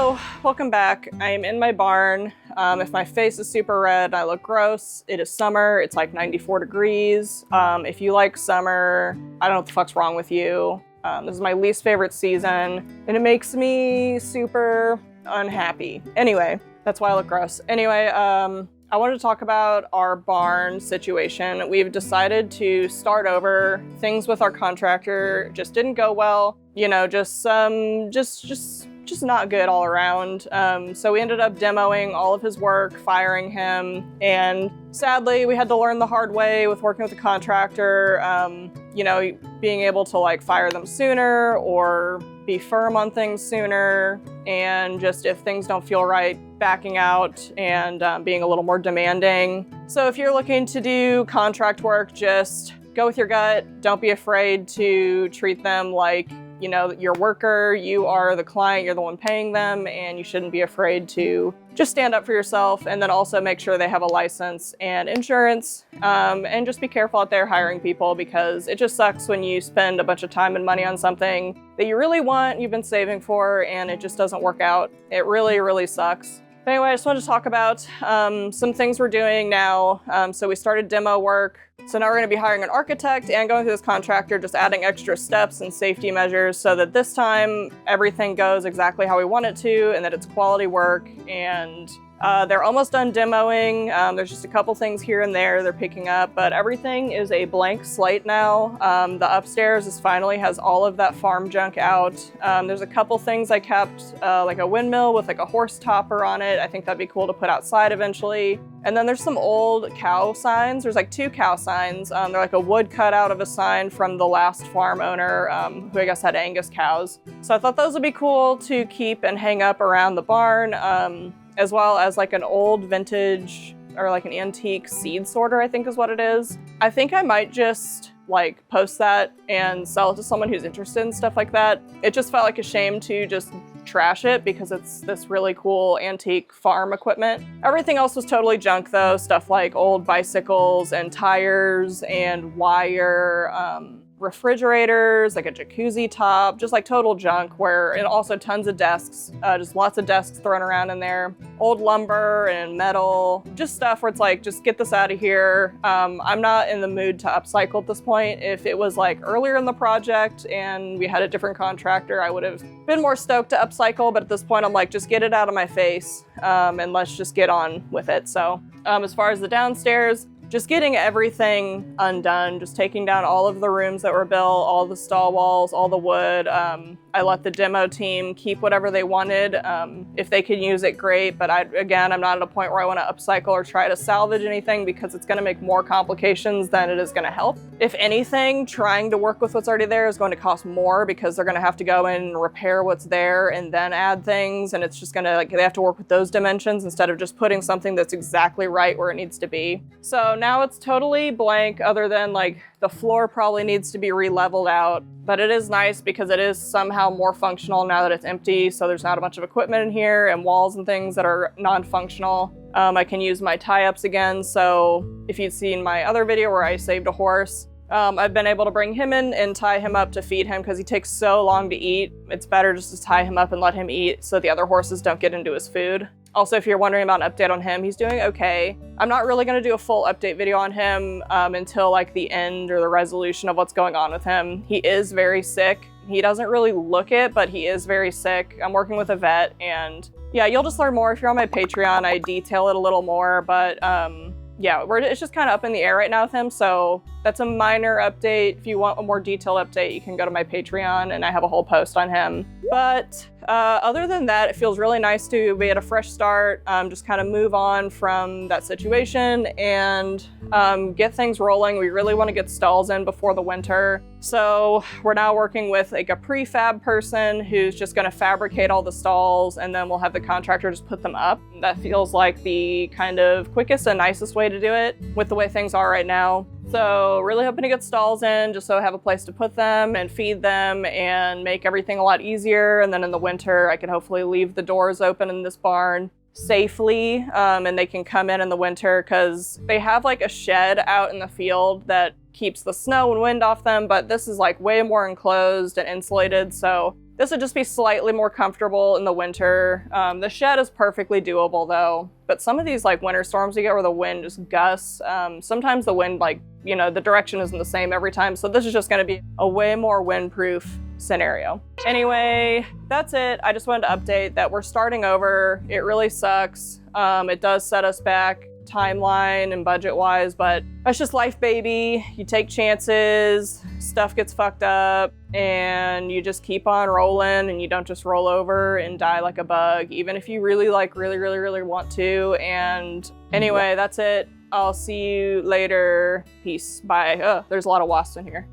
So, welcome back. I am in my barn. If my face is super red and I look gross, it is summer. It's like 94 degrees. If you like summer, I don't know what the fuck's wrong with you. This is my least favorite season, and it makes me super unhappy. Anyway, that's why I look gross. Anyway, I wanted to talk about our barn situation. We've decided to start over. Things with our contractor just didn't go well. You know, just not good all around. So we ended up demoing all of his work, firing him, and sadly we had to learn the hard way with working with a contractor, you know, being able to like fire them sooner or be firm on things sooner, and just if things don't feel right, backing out and being a little more demanding. So if you're looking to do contract work, just go with your gut. Don't be afraid to treat them like, you know, your worker. You are the client, you're the one paying them, and you shouldn't be afraid to just stand up for yourself, and then also make sure they have a license and insurance, and just be careful out there hiring people, because it just sucks when you spend a bunch of time and money on something that you really want, you've been saving for, and it just doesn't work out. It really, really sucks. But anyway, I just wanted to talk about some things we're doing now. So we started demo work. So now we're going to be hiring an architect and going through this contractor, just adding extra steps and safety measures so that this time everything goes exactly how we want it to, and that it's quality work. And they're almost done demoing. There's just a couple things here and there they're picking up, but everything is a blank slate now. The upstairs finally has all of that farm junk out. There's a couple things I kept, like a windmill with like a horse topper on it. I think that'd be cool to put outside eventually. And then there's some old cow signs. There's like 2 cow signs. They're like a wood cutout of a sign from the last farm owner, who I guess had Angus cows. So I thought those would be cool to keep and hang up around the barn. As well as like an old vintage or like an antique seed sorter, I think is what it is. I think I might just like post that and sell it to someone who's interested in stuff like that. It just felt like a shame to just trash it because it's this really cool antique farm equipment. Everything else was totally junk though, stuff like old bicycles and tires and wire, refrigerators, like a jacuzzi top, just like total junk, and also tons of desks, just lots of desks thrown around in there, old lumber and metal, just stuff where it's like, just get this out of here. I'm not in the mood to upcycle at this point. If it was like earlier in the project and we had a different contractor, I would have been more stoked to upcycle, but at this point I'm like, just get it out of my face, and let's just get on with it. So as far as the downstairs, just getting everything undone, just taking down all of the rooms that were built, all the stall walls, all the wood. I let the demo team keep whatever they wanted. If they can use it, great. But I'm not at a point where I want to upcycle or try to salvage anything, because it's going to make more complications than it is going to help. If anything, trying to work with what's already there is going to cost more, because they're going to have to go in and repair what's there and then add things. And it's just going to, like, they have to work with those dimensions instead of just putting something that's exactly right where it needs to be. So now it's totally blank, other than like the floor probably needs to be re-leveled out, but it is nice because it is somehow more functional now that it's empty. So there's not a bunch of equipment in here and walls and things that are non-functional. I can use my tie-ups again. So if you'd seen my other video where I saved a horse, I've been able to bring him in and tie him up to feed him because he takes so long to eat. It's better just to tie him up and let him eat so the other horses don't get into his food. Also, if you're wondering about an update on him, he's doing okay. I'm not really going to do a full update video on him until like the end or the resolution of what's going on with him. He is very sick. He doesn't really look it, but he is very sick. I'm working with a vet, and yeah, you'll just learn more if you're on my Patreon. I detail it a little more, but yeah, it's just kind of up in the air right now with him, so that's a minor update. If you want a more detailed update, you can go to my Patreon, and I have a whole post on him. But other than that, it feels really nice to be at a fresh start, just kind of move on from that situation and get things rolling. We really want to get stalls in before the winter. So we're now working with like a prefab person who's just going to fabricate all the stalls, and then we'll have the contractor just put them up. That feels like the kind of quickest and nicest way to do it with the way things are right now. So really hoping to get stalls in just so I have a place to put them and feed them and make everything a lot easier. And then in the winter, I can hopefully leave the doors open in this barn safely, and they can come in the winter, because they have like a shed out in the field that keeps the snow and wind off them, but this is like way more enclosed and insulated, so This would just be slightly more comfortable in the winter. The shed is perfectly doable though, but some of these like winter storms you get where the wind just gusts, sometimes the wind, like, you know, the direction isn't the same every time. So this is just gonna be a way more windproof scenario. Anyway, that's it. I just wanted to update that we're starting over. It really sucks. It does set us back timeline and budget wise, but that's just life, baby. You take chances, stuff gets fucked up, and you just keep on rolling, and you don't just roll over and die like a bug, even if you really want to. And anyway, that's it. I'll see you later. Peace. Bye. Oh, there's a lot of wasps in here.